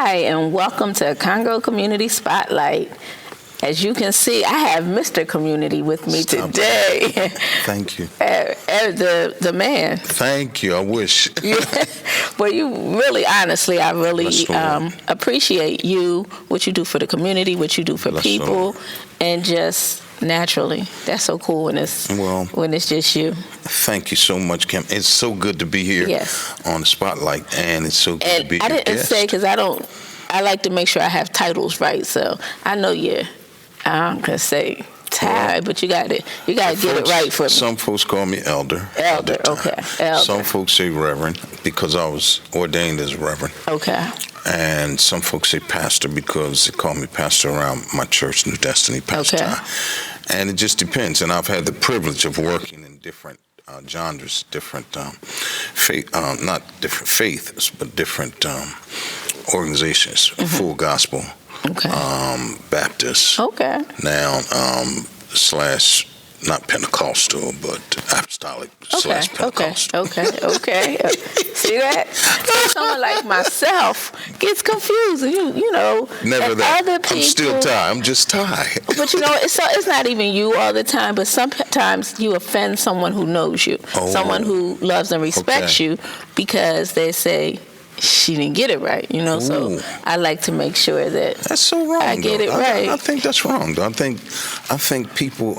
Hi, and welcome to Congo Community Spotlight. As you can see, I have Mr. Community with me today. Thank you. The man. Thank you. I wish. Yeah. Well, you really, honestly, I really appreciate you, what you do for the community, what you do for people, and just naturally. That's so cool when it's just you. Thank you so much, Kim. It's so good to be here on the Spotlight, and it's so good to be here. I didn't say, because I like to make sure I have titles right, so I know I'm gonna say Ty, but you got to get it right for me. Some folks call me elder. Elder. Some folks say reverend because I was ordained as reverend. Okay. And some folks say pastor because they call me pastor around my church, New Destiny Pastor. Okay. And it just depends. And I've had the privilege of working in different genres, different faith, not different faiths, but different organizations, full gospel. Okay. Baptist. Okay. Now, / not Pentecostal, but apostolic / Pentecostal. Okay. See that? Someone like myself gets confused. You know. Never that. Other people, I'm still Ty. I'm just Ty. But it's not even you all the time. But sometimes you offend someone who knows you, someone who loves and respects you, because they say, she didn't get it right, so I like to make sure that that's so wrong. I get it right. I think that's wrong, though. I think people,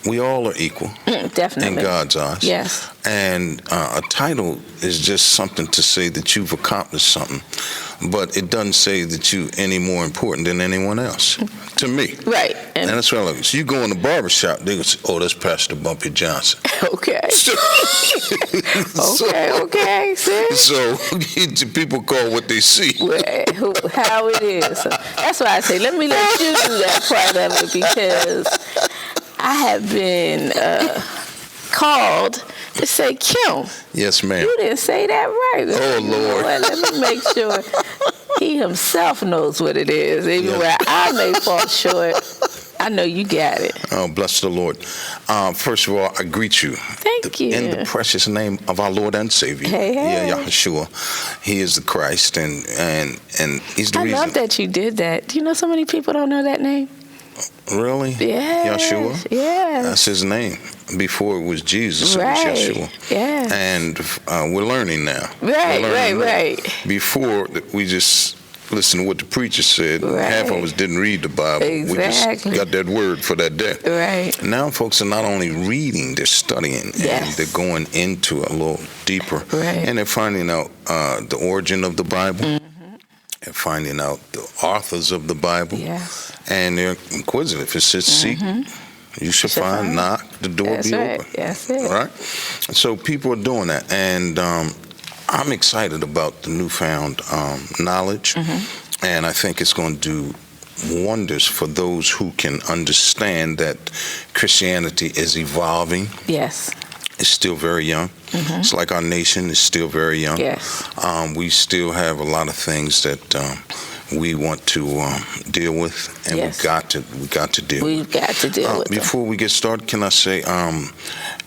we all are equal. Definitely. In God's eyes. Yes. And a title is just something to say that you've accomplished something, but it doesn't say that you're any more important than anyone else, to me. Right. And that's what I look at. So you go in the barbershop, they go say, that's Pastor Bumpy Johnson. Okay. Okay. So people call what they see. How it is. So that's why I say, let me let you do that part of it, because I have been called to say, Kim. Yes, ma'am. You didn't say that right. Oh, Lord. Let me make sure he himself knows what it is. Even where I may fall short, I know you got it. Oh, bless the Lord. First of all, I greet you. Thank you. In the precious name of our Lord and Savior. Hey. Yeah, Yahshua. He is the Christ, and he's the reason. I love that you did that. Do you know so many people don't know that name? Really? Yeah. Yahshua? Yeah. That's his name. Before it was Jesus, right. It was Yahshua. Yeah. And we're learning now. Right. Before, we just listened to what the preacher said. Right. Half of us didn't read the Bible. Exactly. We just got that word for that day. Right. Now folks are not only reading, they're studying. Yes. And they're going into a little deeper. Right. And they're finding out the origin of the Bible. Mm-hmm. And finding out the authors of the Bible. Yes. And they're inquisitive. It says, seek, you should find, knock, the door be open. That's it. All right? So people are doing that. And I'm excited about the newfound knowledge. And I think it's going to do wonders for those who can understand that Christianity is evolving. Yes. It's still very young. It's like our nation is still very young. Yes. We still have a lot of things that we want to deal with, and we got to deal with. We've got to deal with Before we get started, can I say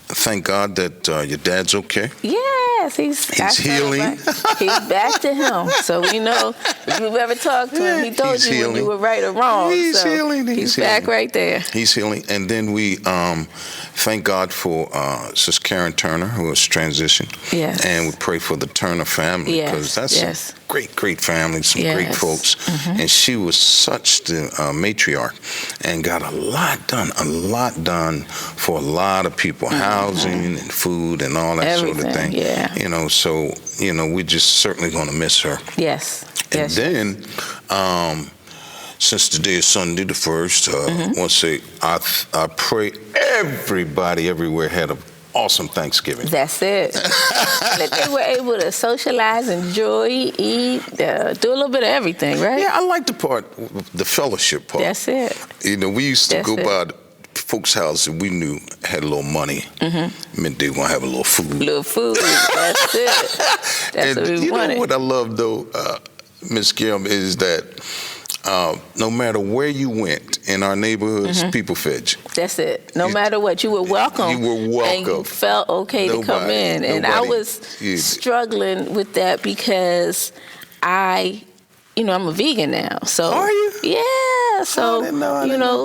thank God that your dad's okay? Yes, he's healing. Right. He's back to him. So we know if you've ever talked to him, he told you when you were right or wrong. He's healing. He's back right there. He's healing. And then we thank God for Sister Karen Turner, who has transitioned. Yes. And we pray for the Turner family, because that's a great family, some great folks. And she was such the matriarch and got a lot done for a lot of people, housing and food and all that sort of thing. Yeah. So, we're just certainly going to miss her. Yes. And then, since today is Sunday the 1st, I want to say I pray everybody everywhere had an awesome Thanksgiving. That's it. That they were able to socialize, enjoy, eat, do a little bit of everything, right? Yeah, I like the fellowship part. That's it. We used to go by the folks' house that we knew had a little money. Meant they were going to have a little food. That's it. That's what we wanted. Know what I love, though, Miss Kim, is that no matter where you went in our neighborhoods, people fed you. That's it. No matter what, you were welcome. You were welcome. And you felt okay to come in. And I was struggling with that because I I'm a vegan now. So are you? Yeah. So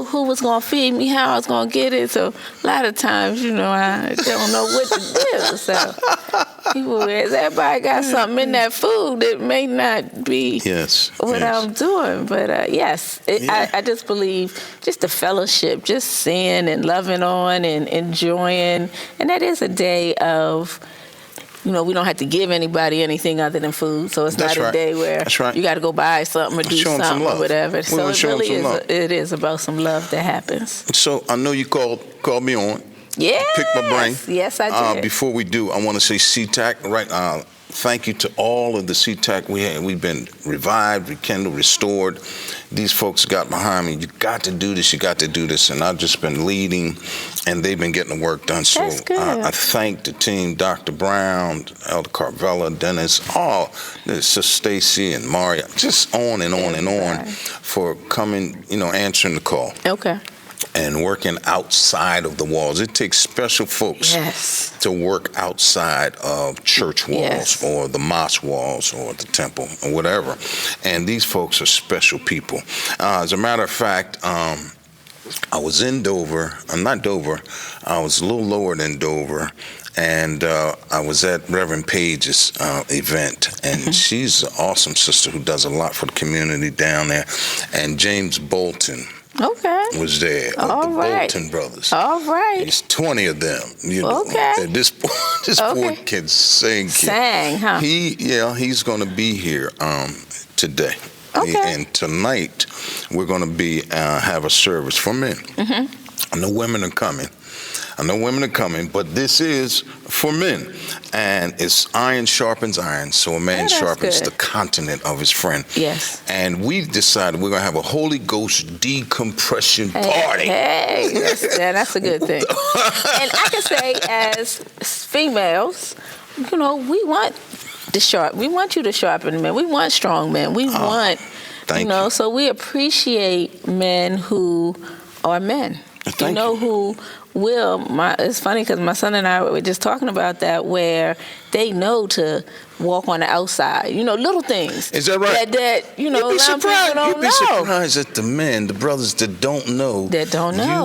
who was gonna feed me? How I was gonna get it? So a lot of times, I don't know what to do. So everybody got something in that food that may not be what I'm doing. But I just believe just the fellowship, just seeing and loving on and enjoying, and that is a day of. We don't have to give anybody anything other than food, so it's not a day where you got to go buy something or do something or whatever. So it really is about some love that happens. So I know you called me on. Yeah. Pick my brain. Yes, I did. Before we do, I want to say CTAC, right? Thank you to all of the CTAC we've been revived, rekindled, restored. These folks got behind me. You got to do this. You got to do this. And I've just been leading, and they've been getting the work done. So I thank the team, Dr. Brown, Elder Carvella, Dennis, Sister Stacy and Maria, just on and on and on for coming, answering the call. Okay. And working outside of the walls. It takes special folks to work outside of church walls or the mosque walls or the temple or whatever. And these folks are special people. As a matter of fact, I was in Dover. I'm not Dover. I was a little lower than Dover. And I was at Reverend Page's event. And she's an awesome sister who does a lot for the community down there. And James Bolton was there. Bolton brothers. All right. There's 20 of them. And this boy can sing. Huh? He's going to be here today. And tonight we're going to be have a service for men. I know women are coming. But this is for men. And it's iron sharpens iron, so a man sharpens the continent of his friend. Yes. And we decided we're going to have a Holy Ghost decompression party. Hey, that's a good thing. And I can say, as females, we want we want you to sharpen men. We want strong men. We want, so we appreciate men who are men. Who it's funny because my son and I were just talking about that, where they know to walk on the outside, little things. Is that right? That you'd be surprised at the men, the brothers that don't know. You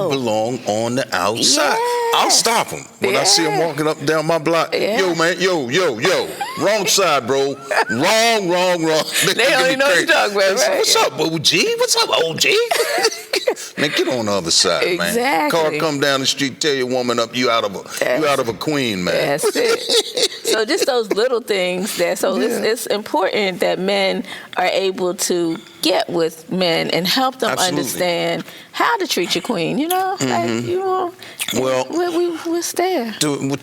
belong on the outside. Yes. I'll stop them when I see them walking up and down my block. Yo, man, yo, wrong side, bro. Wrong. They don't even know what you're talking about, right? What's up, OG? What's up, OG? Man, get on the other side, man. Car come down the street, tell your woman up, you out of a queen, man. That's it. So just those little things it's important that men are able to get with men and help them understand how to treat your queen, we're there.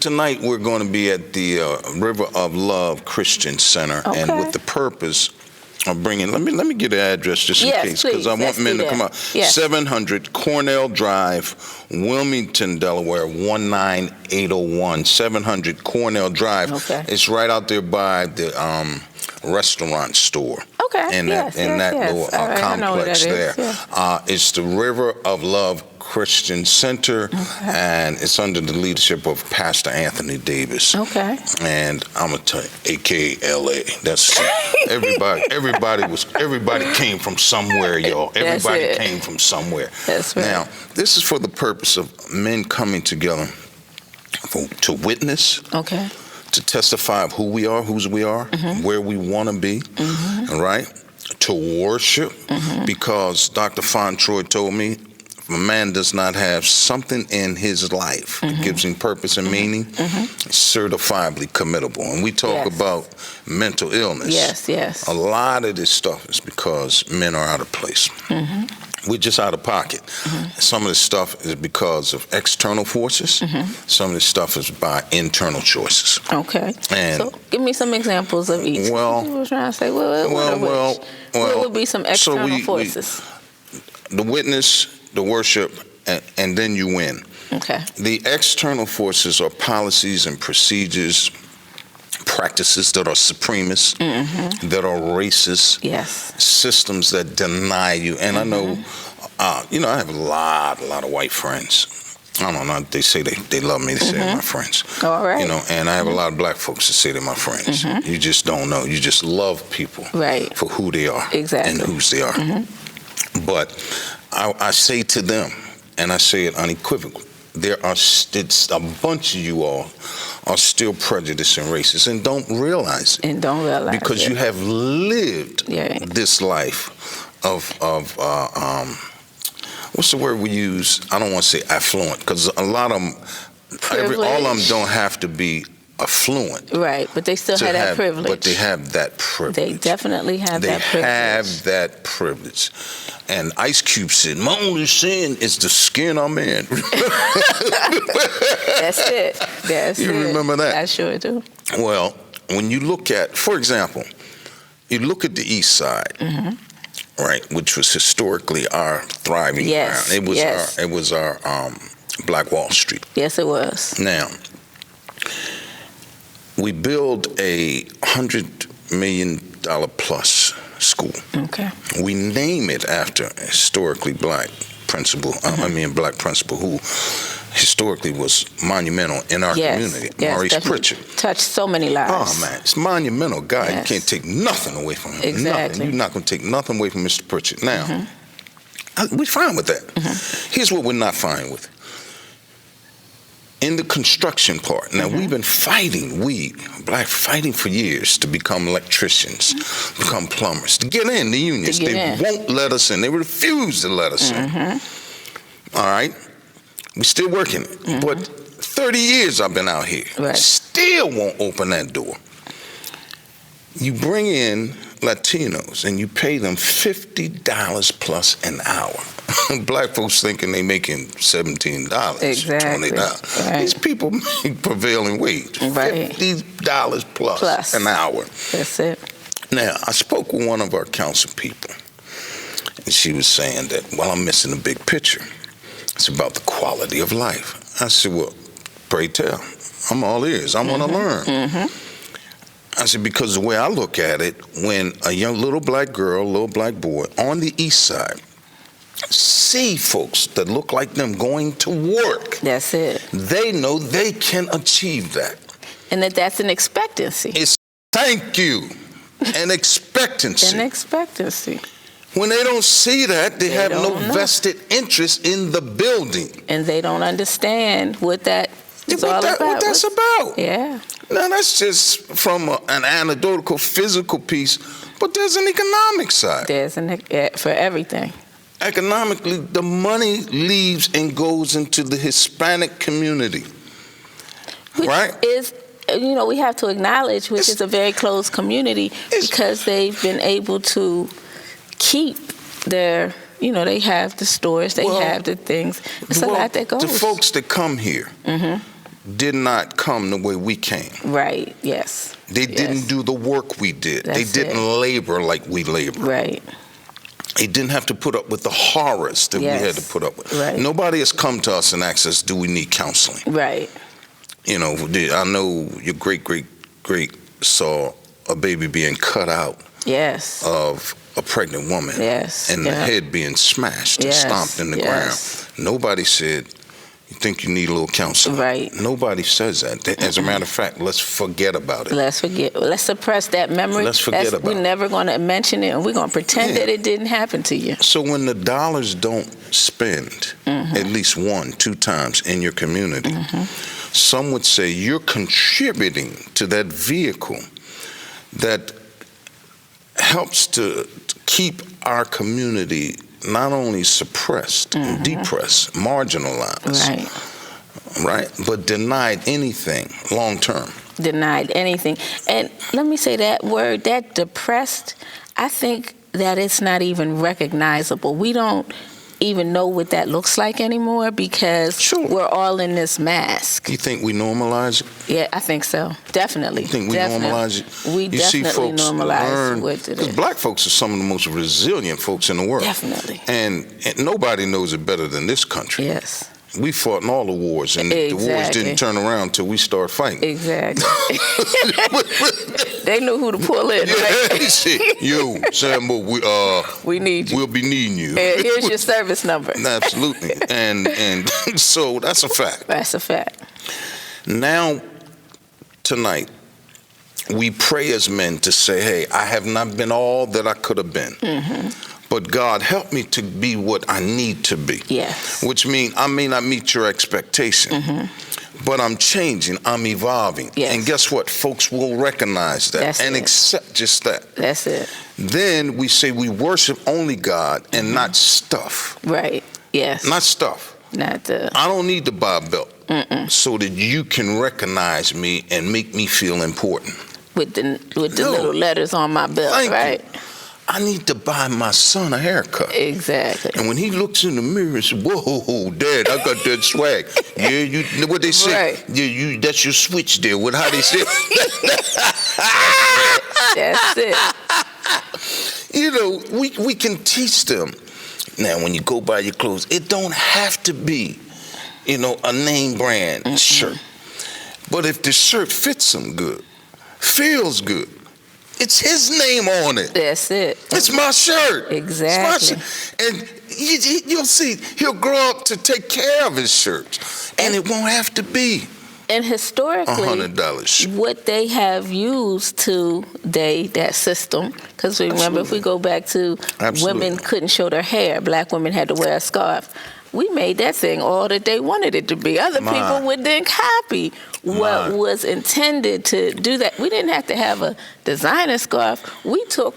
Tonight we're going to be at the River of Love Christian Center, and with the purpose of bringing, let me get the address just in case, because I want men to come out. 700 Cornell Drive, Wilmington, Delaware, 19801. 700 Cornell Drive. It's right out there by the restaurant store. In that little complex there. It's the River of Love Christian Center, and it's under the leadership of Pastor Anthony Davis. And I'm gonna tell you, AKA LA. That's everybody came from somewhere, y'all. Everybody came from somewhere. That's right. Now, this is for the purpose of men coming together to witness. To testify of who we are, whose we are, where we want to be, right? To worship, because Dr. Fontroy told me, if a man does not have something in his life that gives him purpose and meaning, certifiably committable. And we talk about mental illness. A lot of this stuff is because men are out of place. We're just out of pocket. Some of this stuff is because of external forces. Some of this stuff is by internal choices. And so give me some examples of each. Well, people were trying to say, what would be some external forces? The witness, the worship, and then you win. The external forces are policies and procedures, practices that are supremacist, that are racist, systems that deny you. And I know, I have a lot of white friends, I don't know. They say they love me. They say they're my friends. All right. You know, and I have a lot of black folks that say they're my friends. You just don't know. You just love people for who they are and whose they are. But I say to them, and I say it unequivocally, it's a bunch of you all are still prejudiced and racist and don't realize it. Because you have lived this life of what's the word we use? I don't want to say affluent, because a lot of them, all of them don't have to be affluent. Right, but they still have that privilege. But they have that privilege. They definitely have that privilege. They have that privilege. And Ice Cube said, my only sin is the skin I'm in. That's it. You remember that? I sure do. Well, when you look at, for example, you look at the East Side, right, which was historically our thriving ground. It was our Black Wall Street. Yes, it was. Now, we build a $100 million plus school. Okay. We name it after a historically black principal. Black principal who historically was monumental in our community. Maurice Pritchard touched so many lives. Oh man, it's monumental guy. You can't take nothing away from him. Exactly. Nothing. You're not going to take nothing away from Mr. Pritchard. Now, we're fine with that. Here's what we're not fine with. In the construction part, now we've been fighting, fighting for years to become electricians, become plumbers, to get in the unions. They won't let us in. They refuse to let us in. All right? We're still working it. But 30 years I've been out here. Still won't open that door. You bring in Latinos and you pay them $50 plus an hour. Black folks thinking they making $17, $20. These people make prevailing wage, $50 plus an hour. That's it. Now, I spoke with one of our council people, and she was saying that, well, I'm missing the big picture. It's about the quality of life. I said, well, pray tell. I'm all ears. I want to learn. I said, because the way I look at it, when a young little black girl, little black boy on the East Side see folks that look like them going to work, that's it. They know they can achieve that. And that's an expectancy. Thank you. An expectancy. An expectancy. When they don't see that, they have no vested interest in the building. And they don't understand what that's about. What that's about. Yeah. Now, that's just from an anecdotal physical piece, but there's an economic side. There's for everything. Economically, the money leaves and goes into the Hispanic community. Which is, we have to acknowledge, which is a very closed community, because they've been able to keep their, they have the stores, they have the things. It's a lot that goes. The folks that come here did not come the way we came. Right, yes. They didn't do the work we did. They didn't labor like we labored. Right. They didn't have to put up with the horrors that we had to put up with. Right. Nobody has come to us and asked us, do we need counseling? Right. I know your great saw a baby being cut out of a pregnant woman and the head being smashed and stomped in the ground. Nobody said, you think you need a little counseling? Right. Nobody says that. As a matter of fact, let's forget about it. Let's suppress that memory. Let's forget about it. We're never going to mention it, and we're going to pretend that it didn't happen to you. So when the dollars don't spend at least 1-2 times in your community, some would say you're contributing to that vehicle that helps to keep our community not only suppressed and depressed, marginalized, right, but denied anything long term. Denied anything. And let me say that word, that depressed, I think that it's not even recognizable. We don't even know what that looks like anymore because we're all in this mask. You think we normalize it? Yeah, I think so. Definitely. You think we normalize it? We definitely normalize what it is. Because black folks are some of the most resilient folks in the world. Definitely. And nobody knows it better than this country. Yes. We fought in all the wars, and the wars didn't turn around until we started fighting. Exactly. They knew who to pull in, right? Yo, Sambo, we need you. We'll be needing you. And here's your service number. Absolutely. And so that's a fact. That's a fact. Now, tonight, we pray as men to say, hey, I have not been all that I could have been. But God, help me to be what I need to be. Yes. Which means I may not meet your expectation, but I'm changing, I'm evolving. Yes. And guess what? Folks will recognize that and accept just that. That's it. Then we say we worship only God and not stuff. Right. Yes. Not stuff. Not the... I don't need to buy a belt so that you can recognize me and make me feel important. With the little letters on my belt, right? You. I need to buy my son a haircut. Exactly. And when he looks in the mirror and says, whoa, Dad, I got that swag. Yeah, you know what they say? Right. Yeah, that's your switch there. What how they say? That's it. You know, we can teach them. Now, when you go buy your clothes, it don't have to be, you know, a name brand shirt. But if the shirt fits them good, feels good, it's his name on it. That's it. It's my shirt. Exactly. It's my shirt. And you'll see, he'll grow up to take care of his shirt. And it won't have to be and historically, $100. What they have used to that system, because remember, if we go back to women couldn't show their hair, black women had to wear a scarf. We made that thing all that they wanted it to be. Other people would then copy what was intended to do that. We didn't have to have a designer scarf. We took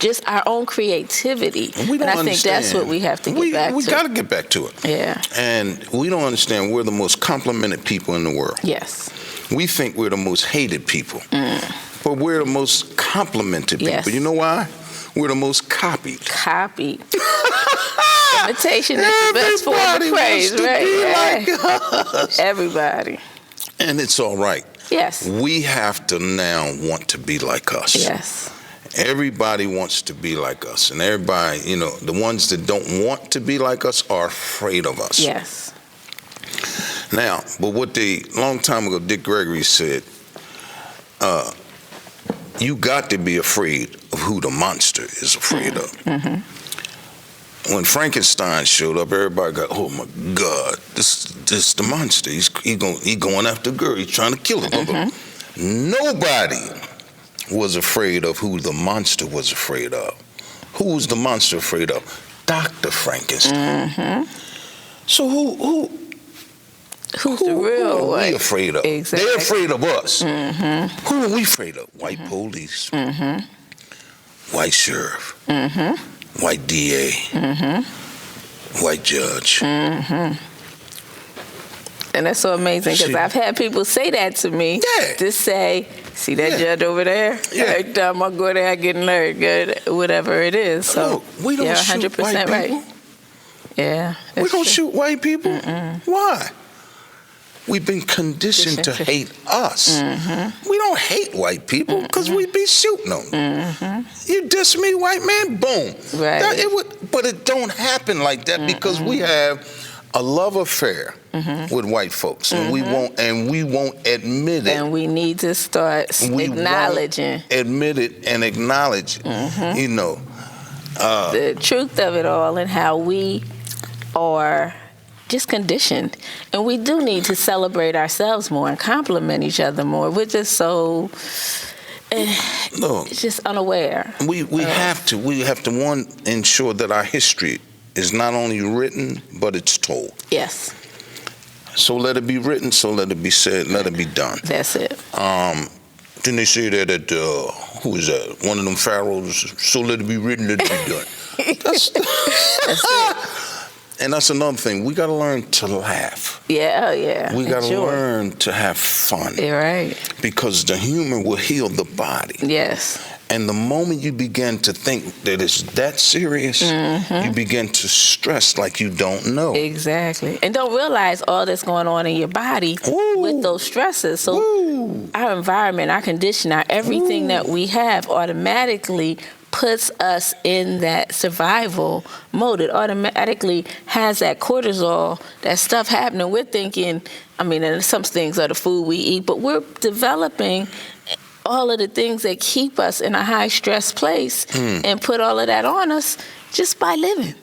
just our own creativity. And I think that's what we have to get back to. We got to get back to it. Yeah. And we don't understand we're the most complimented people in the world. Yes. We think we're the most hated people. But we're the most complimented people. Yes. You know why? We're the most copied. Copied. Imitation is the best form of praise, right? Like everybody. And it's all right. Yes. We have to now want to be like us. Yes. Everybody wants to be like us. And everybody, you know, the ones that don't want to be like us are afraid of us. Yes. Now, but long time ago, Dick Gregory said, you got to be afraid of who the monster is afraid of. When Frankenstein showed up, everybody got, oh my God, this is the monster. He's going after a girl. He's trying to kill her. Nobody was afraid of who the monster was afraid of. Who was the monster afraid of? Dr. Frankenstein. So who's the real who are we afraid of? Exactly. They're afraid of us. Who are we afraid of? White police, white sheriff, white DA, white judge. And that's so amazing because I've had people say that to me. To say, see that judge over there? Every time I go there, I get alert, good, whatever it is. So look, we don't shoot 100% white right. people. Yeah. We don't shoot white people. Why? We've been conditioned to hate us. We don't hate white people because we be shooting them. You diss me, white man, boom. Right. But it don't happen like that because we have a love affair with white folks, and we won't admit it. And we need to start acknowledging. Admit it and acknowledge it. You know, the truth of it all and how we are just conditioned. And we do need to celebrate ourselves more and compliment each other more. We're just so just unaware. We have to. We have to, one, ensure that our history is not only written, but it's told. Yes. So let it be written, so let it be said, let it be done. That's it. Didn't they say that at, who is that? One of them pharaohs, so let it be written, let it be done. That's it. And that's another thing. We got to learn to laugh. Yeah, oh yeah. We got to learn to have fun. You're right. Because the humor will heal the body. Yes. And the moment you begin to think that it's that serious, you begin to stress like you don't know. Exactly. And don't realize all that's going on in your body with those stresses. So our environment, our condition, everything that we have automatically puts us in that survival mode. It automatically has that cortisol, that stuff happening. We're thinking, and some things are the food we eat, but we're developing all of the things that keep us in a high stress place and put all of that on us just by living.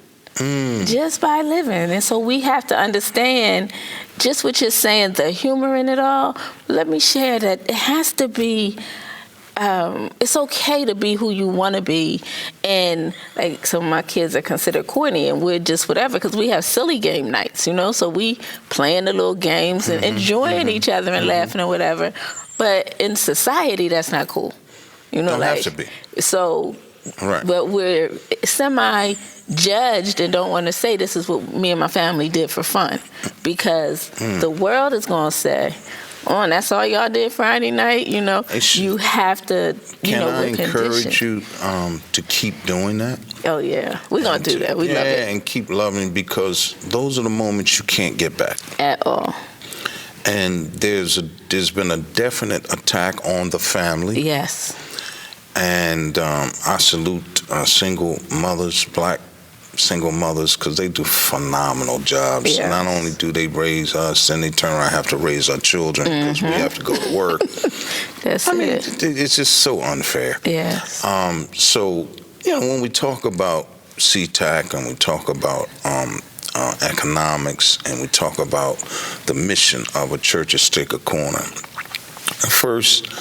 Just by living. And so we have to understand just what you're saying, the humor in it all. Let me share that it has to be, it's okay to be who you want to be. And like some of my kids are considered corny and we're just whatever because we have silly game nights, so we playing the little games and enjoying each other and laughing or whatever. But in society, that's not cool. Don't have to be. So, right. But we're semi-judged and don't want to say this is what me and my family did for fun. Because the world is going to say, and that's all y'all did Friday night, You have to, Can I encourage you to keep doing that? Oh, yeah. We're going to do that. We love it. Yeah, and keep loving because those are the moments you can't get back. At all. And there's been a definite attack on the family. Yes. And I salute single mothers, black single mothers, because they do phenomenal jobs. Yes. Not only do they raise us, then they turn around and have to raise our children because we have to go to work. It's just so unfair. Yes. So, when we talk about CTAC and we talk about economics and we talk about the mission of a church at Stick a Corner, first,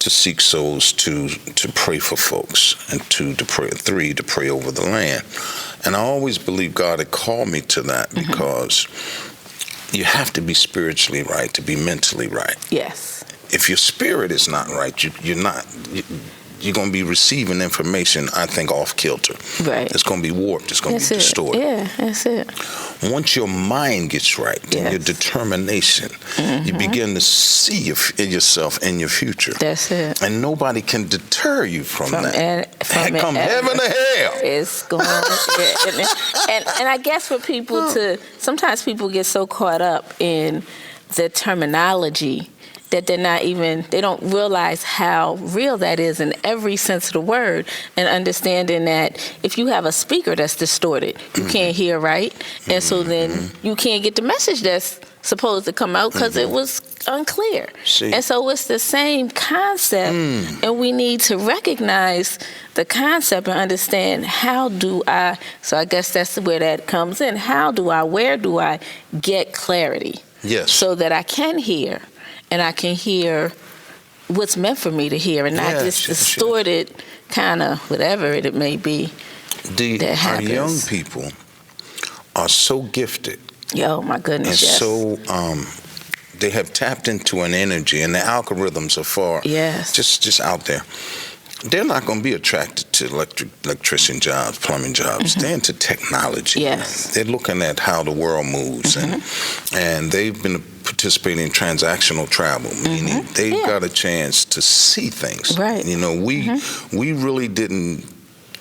to seek souls, to pray for folks, and to pray over the land. And I always believe God had called me to that because you have to be spiritually right to be mentally right. Yes. If your spirit is not right, you're going to be receiving information, I think, off kilter. Right. It's going to be warped. It's going to be distorted. Yeah, that's it. Once your mind gets right, and your determination, you begin to see yourself in your future. That's it. And nobody can deter you from that. From heaven to hell. It's going and I guess for people sometimes people get so caught up in the terminology that they don't realize how real that is in every sense of the word, and understanding that if you have a speaker that's distorted, you can't hear right, and so then you can't get the message that's supposed to come out because it was unclear. And so it's the same concept, and we need to recognize the concept and understand so I guess that's where that comes in. Where do I get clarity? Yes. So that I can hear. And I can hear what's meant for me to hear and not just distorted kind of whatever it may be that happens. Our young people are so gifted. Oh, my goodness, and so they have tapped into an energy, and the algorithms are far just out there. They're not going to be attracted to electrician jobs, plumbing jobs. They're into technology. Yes. They're looking at how the world moves, and they've been participating in transactional travel, meaning they've got a chance to see things. Right. We really didn't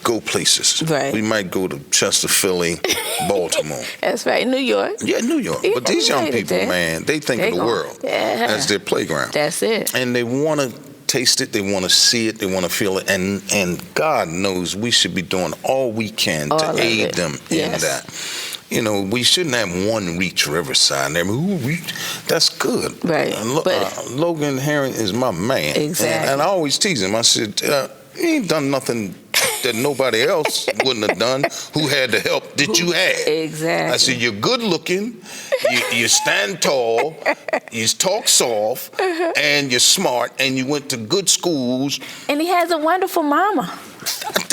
go places. Right. We might go to Chester, Philly, Baltimore. That's right. New York. Yeah, New York. Yeah, but these young people, man, they think of the world as their playground. That's it. And they want to taste it, they want to see it, they want to feel it, and God knows we should be doing all we can to aid them in that. We shouldn't have one reach Riverside. That's good. Right. Logan Herring is my man. Exactly. And I always tease him. I said, he ain't done nothing that nobody else wouldn't have done who had the help that you had. Exactly. I said, you're good looking, you stand tall, you talk soft, and you're smart, and you went to good schools. And he has a wonderful mama.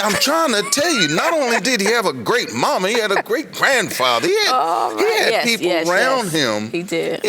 I'm trying to tell you, not only did he have a great mama, he had a great grandfather. He had people around him. He did.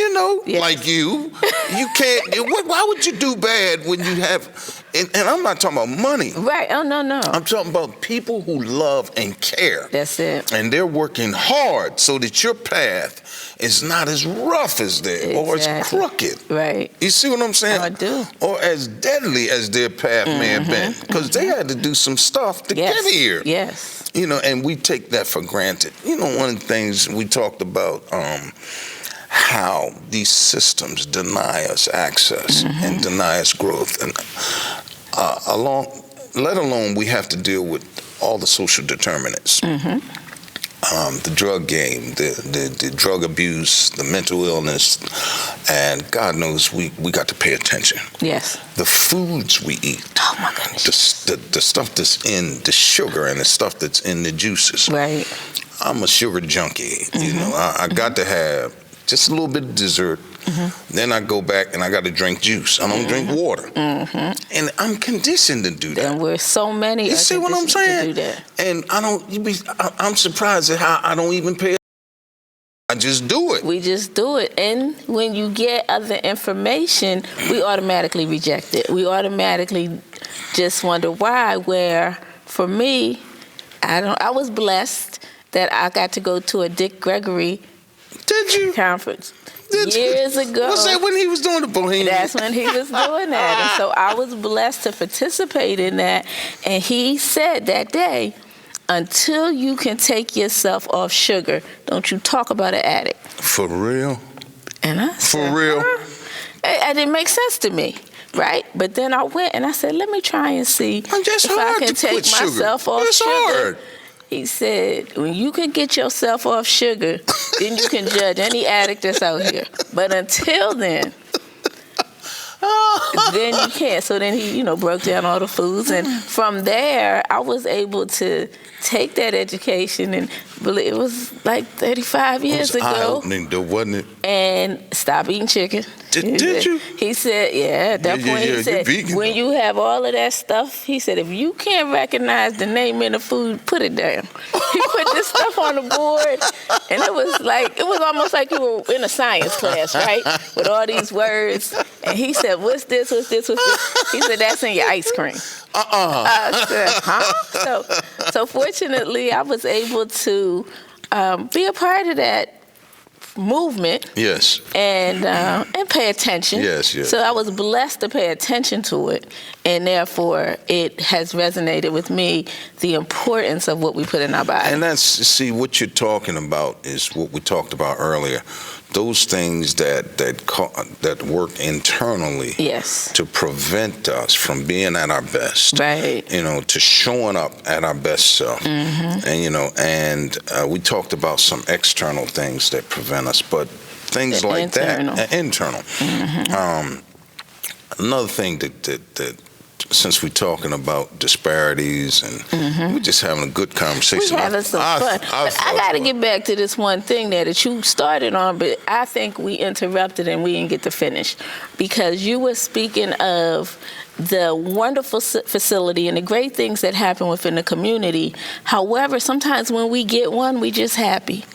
Like you. You can't, why would you do bad when you have, and I'm not talking about money. Right. Oh, no. I'm talking about people who love and care. That's it. And they're working hard so that your path is not as rough as theirs or as crooked. Right. You see what I'm saying? I do. Or as deadly as their path may have been. Because they had to do some stuff to get here. Yes. And we take that for granted. One of the things we talked about, how these systems deny us access and deny us growth. And let alone we have to deal with all the social determinants. The drug game, the drug abuse, the mental illness, and God knows we got to pay attention. Yes. The foods we eat. Oh my goodness. The stuff that's in the sugar and the stuff that's in the juices. Right. I'm a sugar junkie. You know, I got to have just a little bit of dessert. Then I go back and I got to drink juice. I don't drink water. And I'm conditioned to do that. And we're so many. You see what I'm saying? To do that. And I'm surprised at how I don't even pay. I just do it. We just do it. And when you get other information, we automatically reject it. We automatically just wonder why. Where for me, I was blessed that I got to go to a Dick Gregory conference. Years ago. Was that when he was doing the Bohemian? That's when he was doing that. And so I was blessed to participate in that. And he said that day, until you can take yourself off sugar, don't you talk about an addict. For real? And I said, for real? It didn't make sense to me, right? But then I went and I said, let me try and see if I can take myself off sugar. Hard. He said, when you can get yourself off sugar, then you can judge any addict that's out here. But until then you can't. So then he, broke down all the foods. And from there, I was able to take that education, and it was like 35 years ago. Eye-opening, though, wasn't it? And stop eating chicken. Did you? He said, yeah, at that point, he said, when you have all of that stuff, he said, if you can't recognize the name in the food, put it down. He put this stuff on the board, and it was almost like you were in a science class, right? With all these words. And he said, what's this, what's this, what's this? He said, that's in your ice cream. I said, huh? So fortunately, I was able to be a part of that movement. Yes. And pay attention. Yes. So I was blessed to pay attention to it, and therefore it has resonated with me, the importance of what we put in our body. And see, what you're talking about is what we talked about earlier. Those things that work internally, yes, to prevent us from being at our best, right? To showing up at our best self, and we talked about some external things that prevent us, but things like internal. That, internal. Another thing that since we're talking about disparities and we're just having a good conversation. We're having some fun. But I got to get back to this one thing that you started on, but I think we interrupted and we didn't get to finish, because you were speaking of the wonderful facility and the great things that happen within the community. However, sometimes when we get one, we just happy.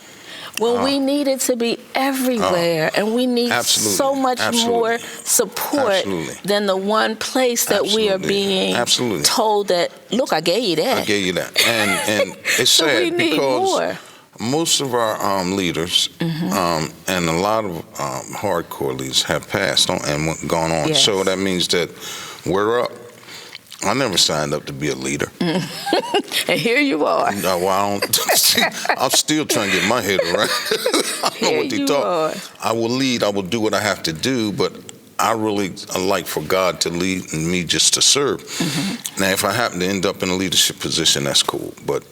When we need it to be everywhere, and we need so much more support than the one place that we are being told that, look, I gave you that. I gave you that. And it's so sad we need because more. Most of our leaders and a lot of hardcore leaders have passed on and gone on. Yes. So that means that we're up. I never signed up to be a leader. And here you are. No, I'm still trying to get my head around. I don't know what they thought. I will lead. I will do what I have to do, but I like for God to lead and me just to serve. Now, if I happen to end up in a leadership position, that's cool. But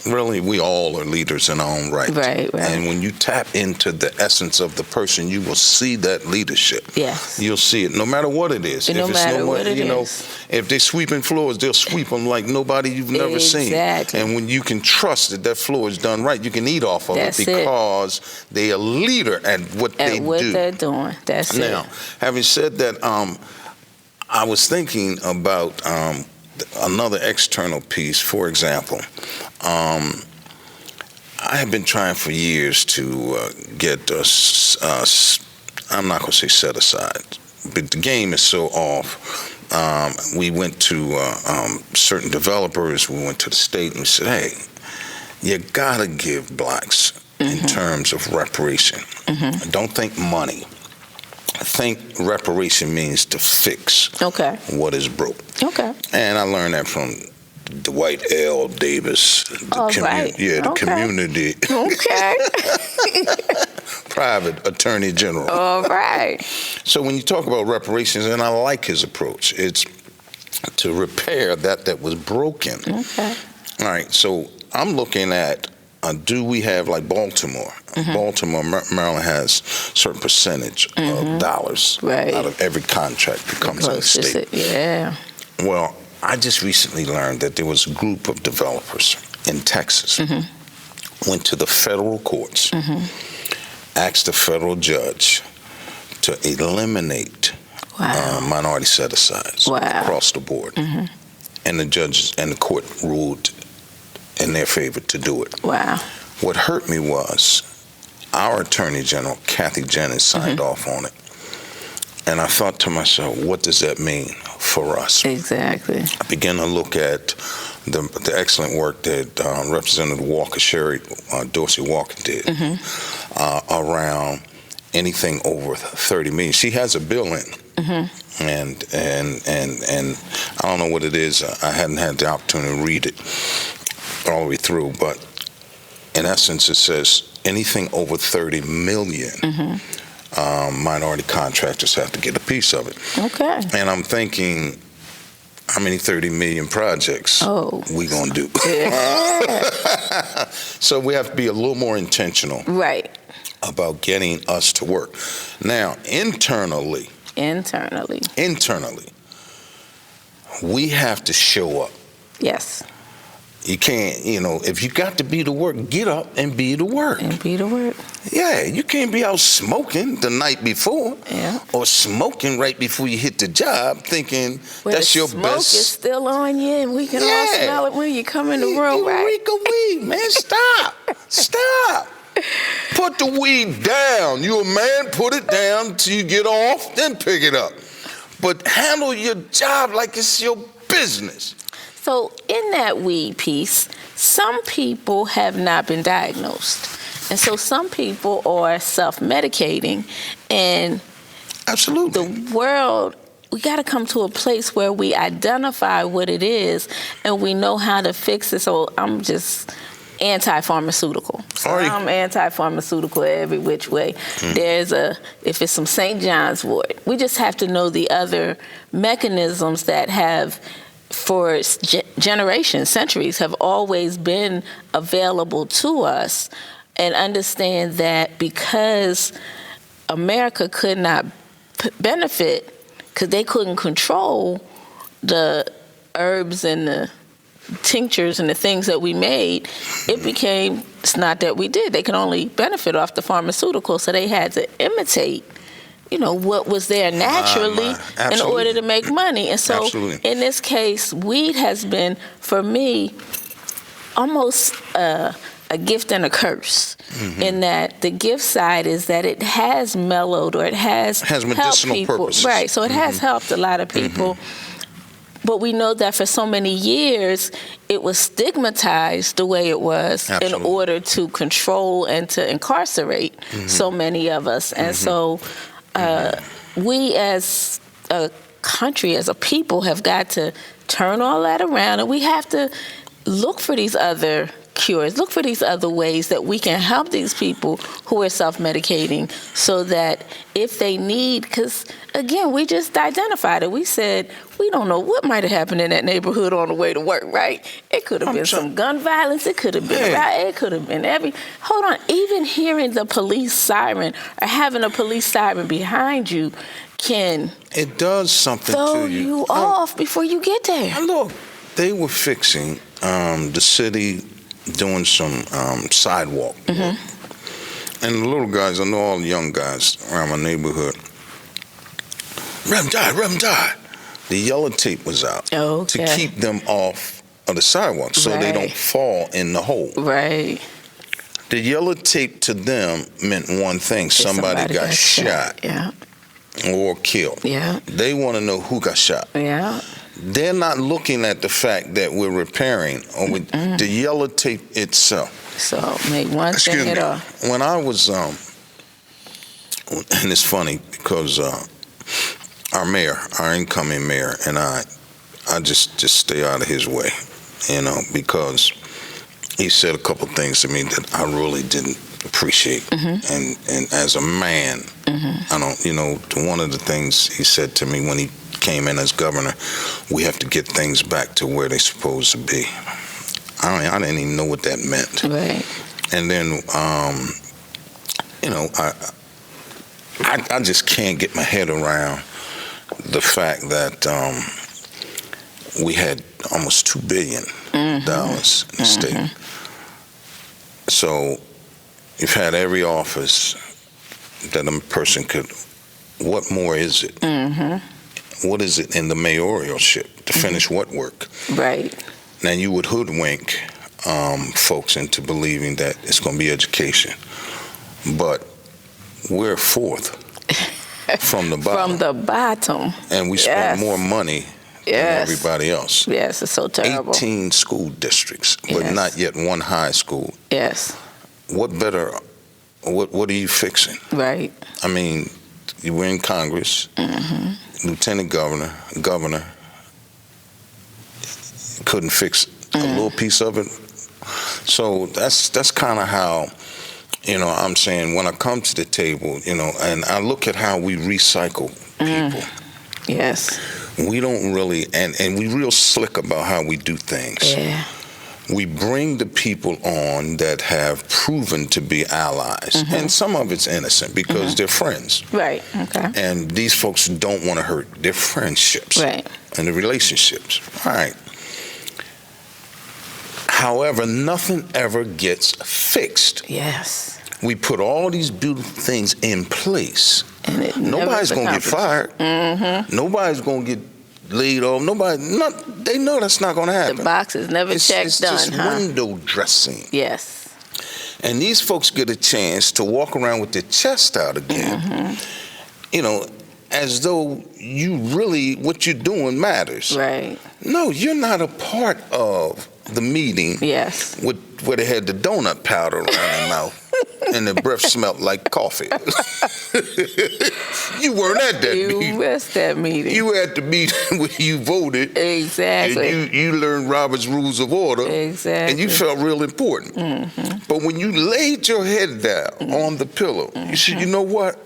really, we all are leaders in our own right. Right. And when you tap into the essence of the person, you will see that leadership. Yes. You'll see it, no matter what it is. No matter what it is. If they're sweeping floors, they'll sweep them like nobody you've never seen. And when you can trust that floor is done right, you can eat off of it because they're a leader at what they do. At what they're doing. That's it. Now, having said that, I was thinking about another external piece. For example, I have been trying for years to get I'm not going to say set aside, but the game is so off. We went to certain developers, we went to the state, and we said, hey, you got to give blacks in terms of reparation. Don't think money. I think reparation means to fix what is broke. And I learned that from Dwight L. Davis, the community. Private Attorney General. All right. So when you talk about reparations, and I like his approach, it's to repair that was broken. Okay. All right, so I'm looking at, do we have, like Baltimore? Baltimore, Maryland has a certain percentage of dollars out of every contract that comes in the state. Yeah. Well, I just recently learned that there was a group of developers in Texas went to the federal courts, asked the federal judge to eliminate minority set-asides across the board. And the judges and the court ruled in their favor to do it. Wow. What hurt me was our Attorney General, Kathy Jennings, signed off on it. And I thought to myself, what does that mean for us? Exactly. I began to look at the excellent work that Representative Dorsey Walker did around anything over 30 million. She has a bill in. And I don't know what it is. I hadn't had the opportunity to read it all the way through, but in essence, it says anything over 30 million minority contractors have to get a piece of it. Okay. And I'm thinking, how many 30 million projects we gonna do? So we have to be a little more intentional, about getting us to work. Now, internally, we have to show up. Yes. You can't, if you got to be the work, get up and be the work. Yeah, you can't be out smoking the night before or smoking right before you hit the job thinking that's your smoke best. Smoke is still on you and we can all smell it when you come in the room, right? Weed, man, stop. Stop. Put the weed down. You a man, put it down till you get off, then pick it up. But handle your job like it's your business. So in that weed piece, some people have not been diagnosed. And so some people are self-medicating. And absolutely, the world, we got to come to a place where we identify what it is and we know how to fix it. So I'm just anti-pharmaceutical. So I'm anti-pharmaceutical every which way. There's if it's some St. John's wort, we just have to know the other mechanisms that have, for generations, centuries, have always been available to us, and understand that because America could not benefit because they couldn't control the herbs and the tinctures and the things that we made, it's not that we did. They could only benefit off the pharmaceutical, so they had to imitate what was there naturally in order to make money. And so in this case, weed has been, for me, almost a gift and a curse, in that the gift side is that it has mellowed, or it has helped people. Purposes. Right, so it has helped a lot of people. But we know that for so many years, it was stigmatized the way it was in order to control and to incarcerate so many of us. And so we as a country, as a people, have got to turn all that around, and we have to look for these other cures, look for these other ways that we can help these people who are self-medicating, so that if they need, because again, we just identified it. We said, we don't know what might have happened in that neighborhood on the way to work, right? It could have been some gun violence. It could have been it could have been hold on, even hearing the police siren or having a police siren behind you it does something throw to you off before you get there. Look, they were fixing the city, doing some sidewalk work. And the little guys, I know all the young guys around my neighborhood, Rev die. The yellow tape was out to keep them off of the sidewalk so they don't fall in the hole. Right. The yellow tape to them meant one thing: somebody got shot or killed. Yeah. They want to know who got shot. Yeah. They're not looking at the fact that we're repairing or the yellow tape itself. So make one thing at all. When I was, and it's funny because our mayor, our incoming mayor, and I just stay out of his way, because he said a couple things to me that I really didn't appreciate. And as a man, I don't, one of the things he said to me when he came in as governor, we have to get things back to where they're supposed to be. I didn't even know what that meant. Right. And then, I just can't get my head around the fact that we had almost $2 billion in the state. So you've had every office that a person could. What more is it? What is it in the mayoralship to finish what work? Right. Now you would hoodwink folks into believing that it's going to be education, but we're fourth from the bottom. From the bottom. And we spend more money than everybody else. Yes, it's so terrible. 18 school districts, but not yet one high school. Yes. What are you fixing? Right. I mean, you were in Congress, lieutenant governor, couldn't fix a little piece of it. So that's kind of how, I'm saying when I come to the table, and I look at how we recycle people. Yes. We don't really, and we real slick about how we do things. Yeah. We bring the people on that have proven to be allies, and some of it's innocent because they're friends. Right. Okay. And these folks don't want to hurt their friendships. Right. And the relationships. All right. However, nothing ever gets fixed. Yes. We put all these beautiful things in place. And nobody's going to get fired. Nobody's going to get laid off. They know that's not going to happen. The box is never checked, it's done. It's just window dressing. Yes. And these folks get a chance to walk around with their chest out again, as though what you're doing matters. Right. No, you're not a part of the meeting. Yes. Where they had the donut powder around their mouth and their breath smelled like coffee. You weren't at that meeting. You missed that meeting. You were at the meeting where you voted. Exactly. And you learned Robert's Rules of Order. Exactly. And you felt real important. But when you laid your head down on the pillow, you said, you know what?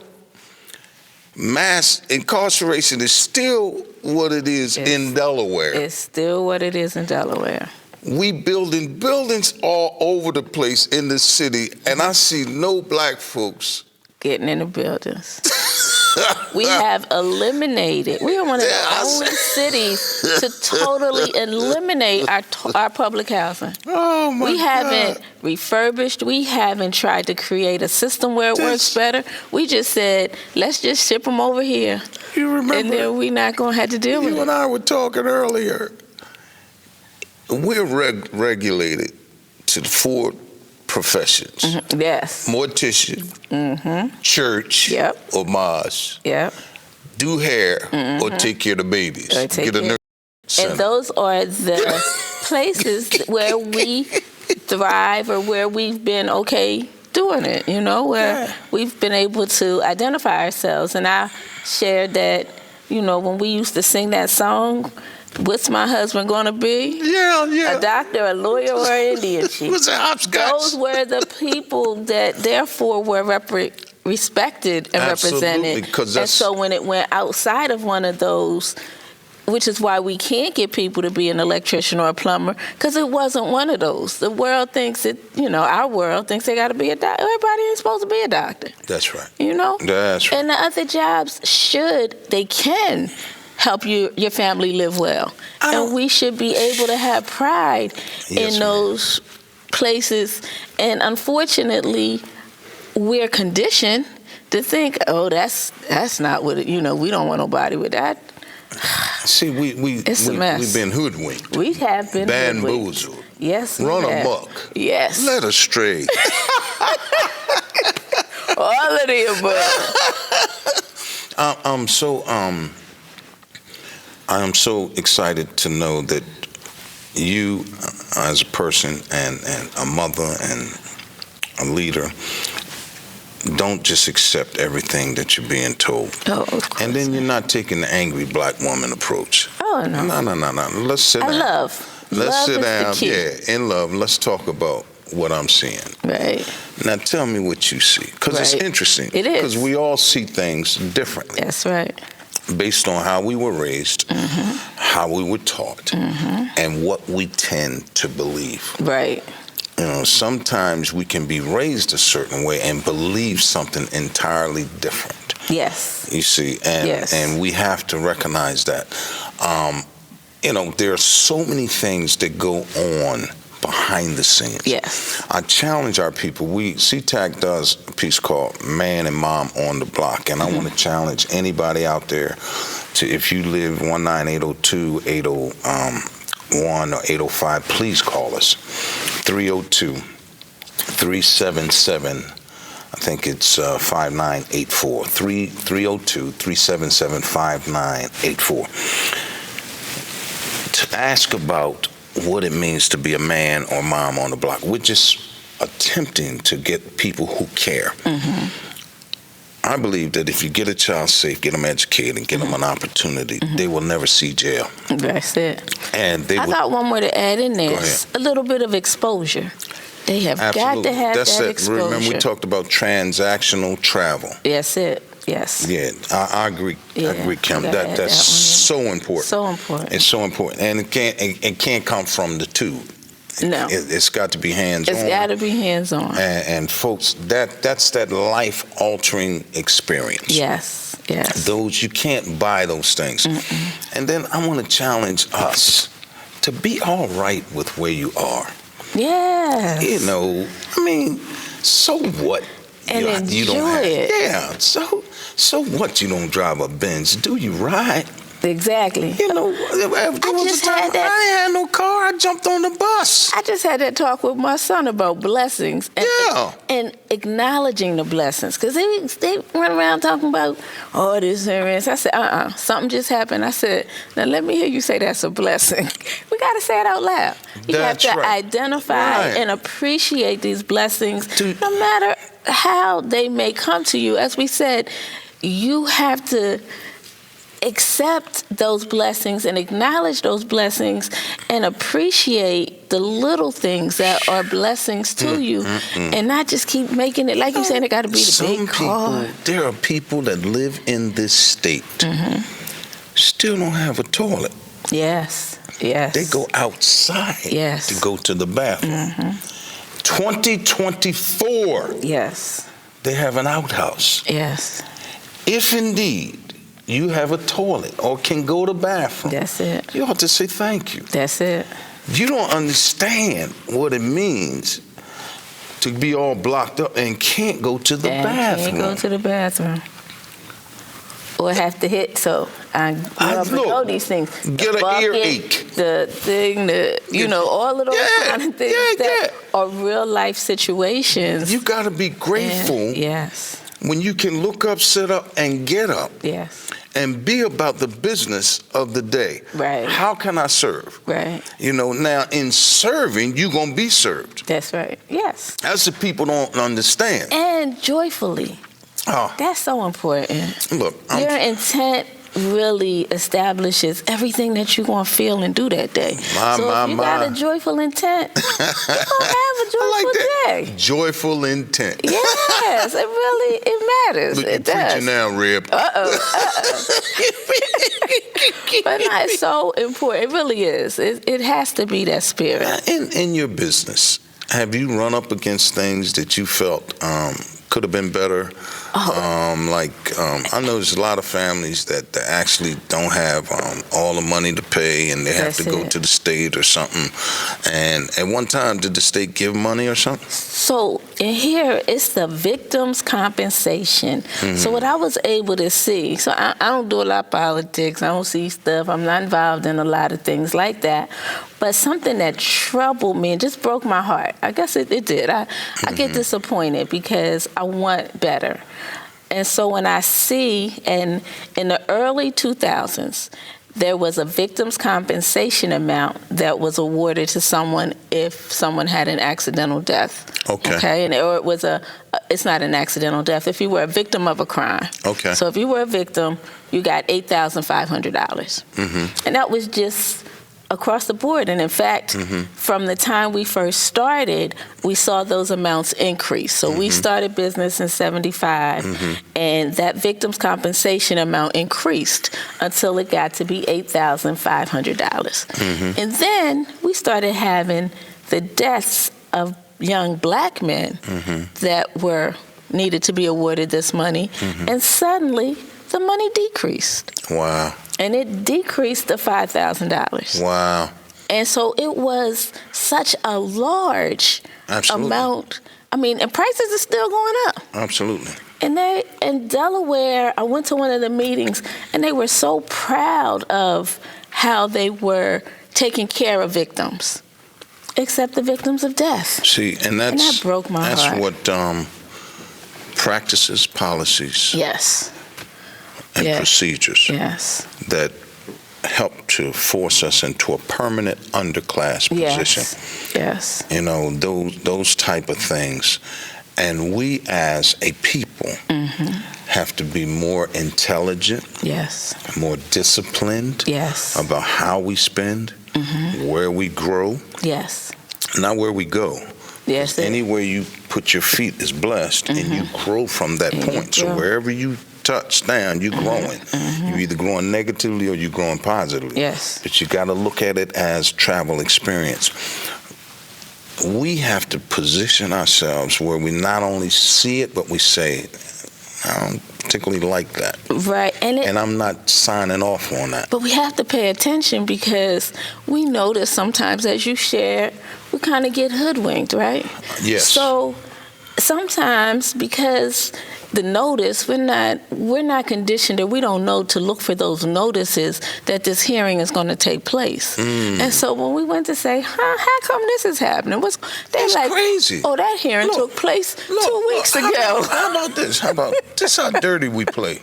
Mass incarceration is still what it is in Delaware. It's still what it is in Delaware. We building buildings all over the place in the city, and I see no black folks getting in the buildings. We have eliminated. We are one of the only cities to totally eliminate our public housing. Oh my God. We haven't refurbished. We haven't tried to create a system where it works better. We just said, let's just ship them over here. You remember? And then we're not going to have to deal with it. You and I were talking earlier. We're regulated to the 4 professions. Yes. Mortician, church, or mosque. Yep. Do hair or take care of the babies. Get a nurse. And those are the places where we thrive or where we've been okay doing it, where we've been able to identify ourselves. And I shared that, when we used to sing that song, what's my husband going to be? Yeah. A doctor, a lawyer, or an Indian chief. What's a hopscotch? Those were the people that, therefore, were respected and represented. And so when it went outside of one of those, which is why we can't get people to be an electrician or a plumber, because it wasn't one of those. The world thinks our world thinks they got to be a doctor. Everybody ain't supposed to be a doctor. That's right. That's right. And the other jobs they can help your family live well. And we should be able to have pride in those places. And unfortunately, we're conditioned to think, that's not what we don't want nobody with that. See, we've been hoodwinked. We have been bamboozled. Hoodwinked. Yes, run amok. Yes. Led astray. All of the above. I am so excited to know that you, as a person and a mother and a leader, don't just accept everything that you're being told. Oh, of course. And then you're not taking the angry black woman approach. Oh, no. No. Let's sit down. Let's sit down. Yeah, in love. Let's talk about what I'm seeing. Right. Now tell me what you see, because it's interesting. It is. Because we all see things differently. That's right. based on how we were raised, how we were taught, and what we tend to believe. Right. You know, sometimes we can be raised a certain way and believe something entirely different. Yes. You see, and we have to recognize that. You know, there are so many things that go on behind the scenes. Yes. I challenge our people. CTAC does a piece called Man and Mom on the Block, and I want to challenge anybody out there to, if you live 19802, 801, or 805, please call us. 302-377, I think it's 5984. 302-377-5984. To ask about what it means to be a man or mom on the block. We're just attempting to get people who care. I believe that if you get a child safe, get them educated, and get them an opportunity, they will never see jail. That's it. And I got one more to add in there. A little bit of exposure. They have got to have that exposure. Remember, we talked about transactional travel. That's it. Yes. Yeah, I agree. I agree, Kim. That's so important. So important. It's so important, and it can't come from the tube. No. It's got to be hands-on. It's got to be hands-on. And folks, that's that life-altering experience. Yes. Yes. Those, you can't buy those things. And then I want to challenge us to be all right with where you are. Yes. You know, I mean, so what? And you don't have it. Yeah. So what? You don't drive a Benz? Do you ride? Exactly. You know, I ain't had no car. I jumped on the bus. I just had that talk with my son about blessings and acknowledging the blessings, because they run around talking about this and this. I said, something just happened. I said, now let me hear you say that's a blessing. We got to say it out loud. You have to identify and appreciate these blessings, no matter how they may come to you. As we said, you have to accept those blessings and acknowledge those blessings and appreciate the little things that are blessings to you, and not just keep making it, like you said, it got to be the big car. There are people that live in this state, still don't have a toilet. Yes. Yes. They go outside to go to the bathroom. 2024. Yes. They have an outhouse. Yes. If indeed you have a toilet or can go to the bathroom, that's it. You ought to say thank you. That's it. You don't understand what it means to be all blocked up and can't go to the bathroom. Can't go to the bathroom. Or have to hit, I know these things. Get an earache. The thing, all of those kind of things that are real life situations. You got to be grateful. Yes. When you can look up, sit up, and get up. Yes. And be about the business of the day. Right. How can I serve? Right. Now in serving, you're going to be served. That's right. Yes. That's what people don't understand. And joyfully. Oh. That's so important. Look, your intent really establishes everything that you're going to feel and do that day. If you got a joyful intent, you're going to have a joyful day. Joyful intent. Yes, it matters. Look, it you're does. preaching now, Rib. But no, it's so important. It really is. It has to be that spirit. In your business, have you run up against things that you felt could have been better? I know there's a lot of families that actually don't have all the money to pay, and they have to go to the state or something. And at one time, did the state give money or something? So in here, it's the victim's compensation. So what I was able to see, so I don't do a lot of politics. I don't see stuff. I'm not involved in a lot of things like that. But something that troubled me and just broke my heart. I guess it did. I get disappointed because I want better. And so when I see, and in the early 2000s, there was a victim's compensation amount that was awarded to someone if someone had an accidental death. Okay. Or it was it's not an accidental death, if you were a victim of a crime. Okay. So if you were a victim, you got $8,500. And that was just across the board. And in fact, from the time we first started, we saw those amounts increase. So we started business in 75, and that victims' compensation amount increased until it got to be $8,500. And then we started having the deaths of young black men that needed to be awarded this money, and suddenly the money decreased. Wow. And it decreased to $5,000. Wow. And so it was such a large amount. I mean, and prices are still going up. Absolutely. And in Delaware, I went to one of the meetings, and they were so proud of how they were taking care of victims, except the victims of death. See, and that broke my heart. That's what practices, policies, and procedures that help to force us into a permanent underclass position. Yes. You know, those type of things. And we as a people have to be more intelligent, more disciplined about how we spend, where we grow, not where we go. Yes. Anywhere you put your feet is blessed, and you grow from that point. So wherever you touch down, you're growing. You're either growing negatively or you're growing positively. Yes. But you got to look at it as travel experience. We have to position ourselves where we not only see it, but we say it. I don't particularly like that. Right. And I'm not signing off on that. But we have to pay attention, because we notice sometimes, as you share, we kind of get hoodwinked, right? Yes. So sometimes, because the notice, we're not conditioned, or we don't know to look for those notices that this hearing is going to take place. And so when we went to say, how come this is happening? That's like, crazy. Oh, that hearing took place 2 weeks ago. How about this? This how dirty we play.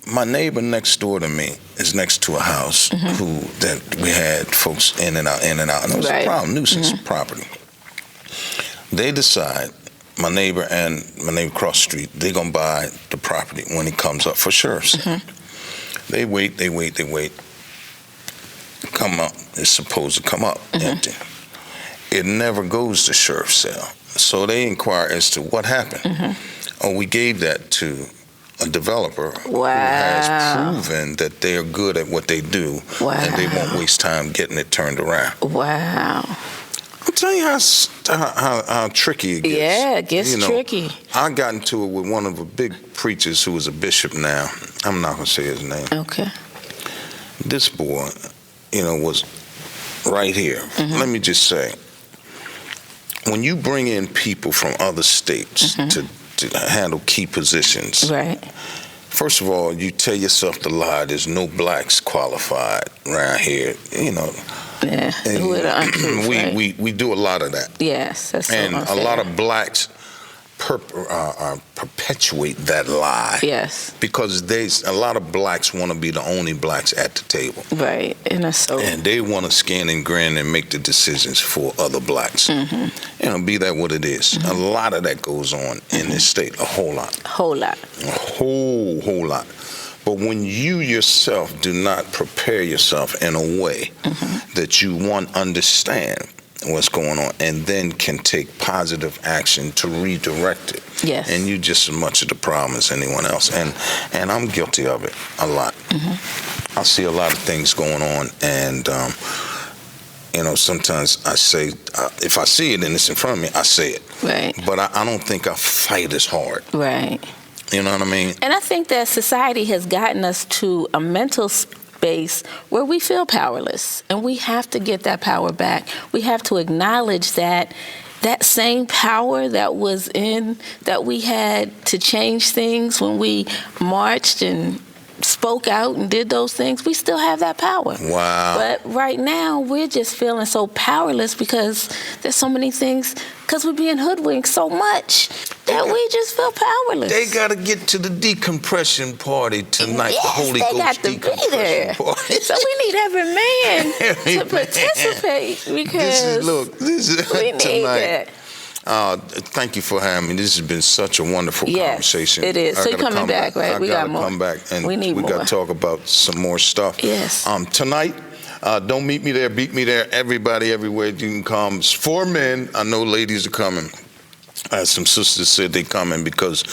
My neighbor next door to me is next to a house that we had folks in and out. And it was a problem, nuisance property. They decide, my neighbor across the street, they're going to buy the property when it comes up for sheriff's sale. They wait. Come up. It's supposed to come up empty. It never goes to sheriff's sale. So they inquire as to what happened. Oh, we gave that to a developer who has proven that they are good at what they do, and they won't waste time getting it turned around. Wow. I'm telling you how tricky it gets. Yeah, it gets tricky. I got into it with one of the big preachers who is a bishop now. I'm not going to say his name. Okay. This boy, was right here. Let me just say, when you bring in people from other states to handle key positions, first of all, you tell yourself the lie, there's no blacks qualified around here, Yeah, we do a lot of that. Yes, that's so and unfair. A lot of blacks perpetuate that lie. Yes, because a lot of blacks want to be the only blacks at the table. Right, and they want to skin and grin and make the decisions for other blacks. Be that what it is. A lot of that goes on in this state. A whole lot. A whole lot. But when you yourself do not prepare yourself in a way that you understand what's going on, and then can take positive action to redirect it. Yes. And you just as much of the problem as anyone else. And I'm guilty of it a lot. I see a lot of things going on, and sometimes I say, if I see it and it's in front of me, I say it. Right. But I don't think I fight as hard. Right. You know what I mean? And I think that society has gotten us to a mental space where we feel powerless, and we have to get that power back. We have to acknowledge that same power that we had to change things when we marched and spoke out and did those things, we still have that power. Wow. But right now, we're just feeling so powerless because there's so many things, because we're being hoodwinked so much that we just feel powerless. They got to get to the decompression party tonight, yes, the Holy Ghost decompression party. So we need every man to participate, because this is we need tonight. that. Thank you for having me. This has been such a wonderful conversation. Yes, it is. So you're coming back, right? We got to come back, and we got to talk about some more stuff. Yes. Tonight, don't meet me there, beat me there. Everybody, everywhere you can come. It's for men. I know ladies are coming. Some sisters said they coming because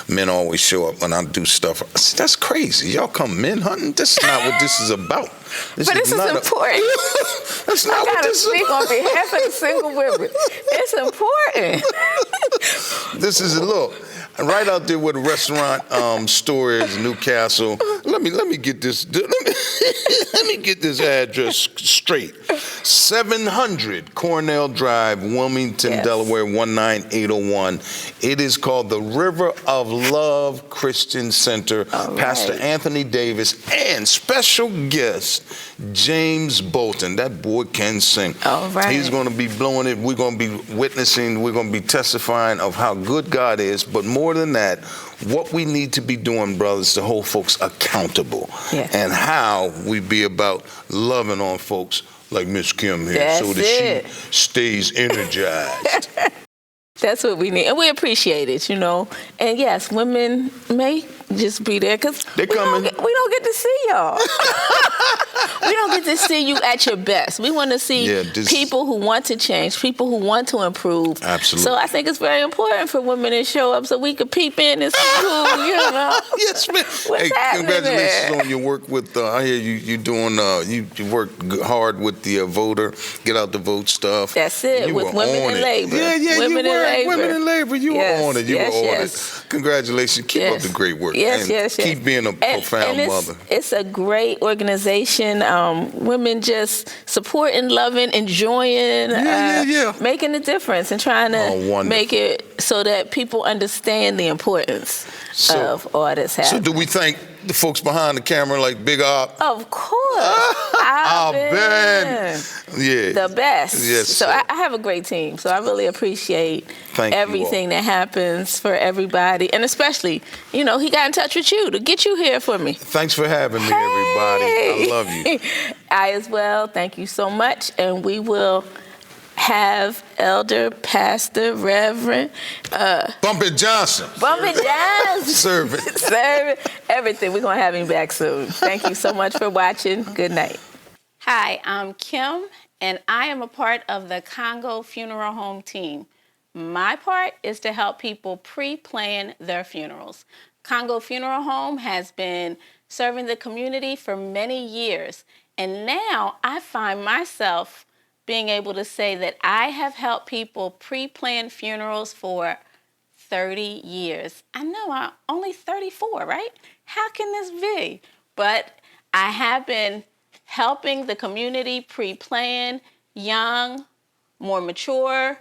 men always show up when I do stuff. I said, that's crazy. Y'all come men hunting? This is not what this is about. This is important. That's not what this is about. I gotta speak on behalf of the single women. It's important. This is, look, right out there where the restaurant store is, Newcastle. Let me get this. Let me get this address straight. 700 Cornell Drive, Wilmington, Delaware 19801. It is called the River of Love Christian Center. Right. Pastor Anthony Davis and special guest James Bolton. That boy can sing. All right. He's going to be blowing it. We're going to be witnessing. We're going to be testifying of how good God is. But more than that, what we need to be doing, brothers, to hold folks accountable. Yes. And how we be about loving on folks like Miss Kim here. That's so that she stays energized. That's what we need. And we appreciate it, And yes, women may just be there because we don't get to see y'all. We don't get to see you at your best. We want to see people who want to change, people who want to improve. Absolutely. So I think it's very important for women to show up so we can peep in and see who, Yes, man. What's happening congratulations there? on your work with, I hear you doing, you work hard with the voter, get out the vote stuff. That's it, with Women in Labor. Yeah, Women in Labor. Women in Labor, you were on it. You were on it. Congratulations. Keep up the great work. Yes. Keep being a profound mother. It's a great organization. Women just supporting, loving, enjoying, making a difference and trying to make it so that people understand the importance of all that's happening. So do we thank the folks behind the camera like Big Op? Of course. I've been the best. Yes, so I have a great team. So I really appreciate everything that happens for everybody. And especially, he got in touch with you to get you here for me. Thanks for having me, everybody. I love you. I as well. Thank you so much. And we will have Elder, Pastor, Reverend Bumpy Johnson. Serve everything. We're going to have him back soon. Thank you so much for watching. Good night. Hi, I'm Kim, and I am a part of the Congo Funeral Home team. My part is to help people pre-plan their funerals. Congo Funeral Home has been serving the community for many years, and now I find myself being able to say that I have helped people pre-plan funerals for 30 years. I know I'm only 34, right? How can this be? But I have been helping the community pre-plan young, more mature,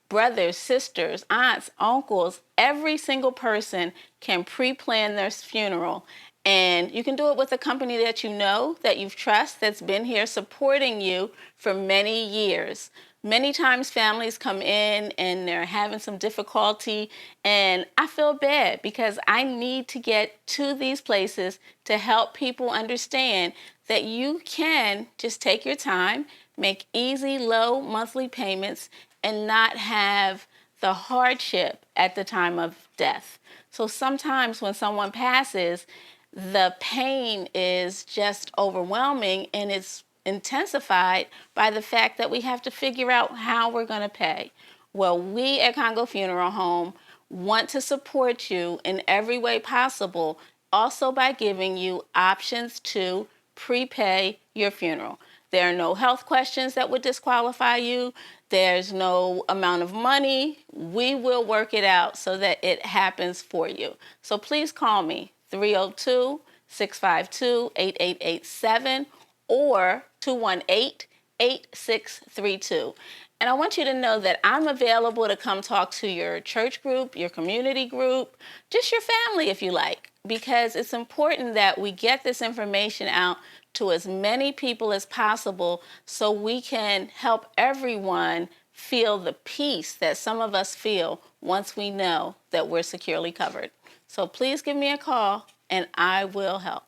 brothers, sisters, aunts, uncles. Every single person can pre-plan their funeral. And you can do it with a company that you know, that you trust, that's been here supporting you for many years. Many times families come in and they're having some difficulty, and I feel bad because I need to get to these places to help people understand that you can just take your time, make easy, low monthly payments, and not have the hardship at the time of death. So sometimes when someone passes, the pain is just overwhelming, and it's intensified by the fact that we have to figure out how we're going to pay. Well, we at Congo Funeral Home want to support you in every way possible, also by giving you options to prepay your funeral. There are no health questions that would disqualify you. There's no amount of money. We will work it out so that it happens for you. So please call me, 302-652-8887 or 218-8632. And I want you to know that I'm available to come talk to your church group, your community group, just your family if you like, because it's important that we get this information out to as many people as possible so we can help everyone feel the peace that some of us feel once we know that we're securely covered. So please give me a call and I will help.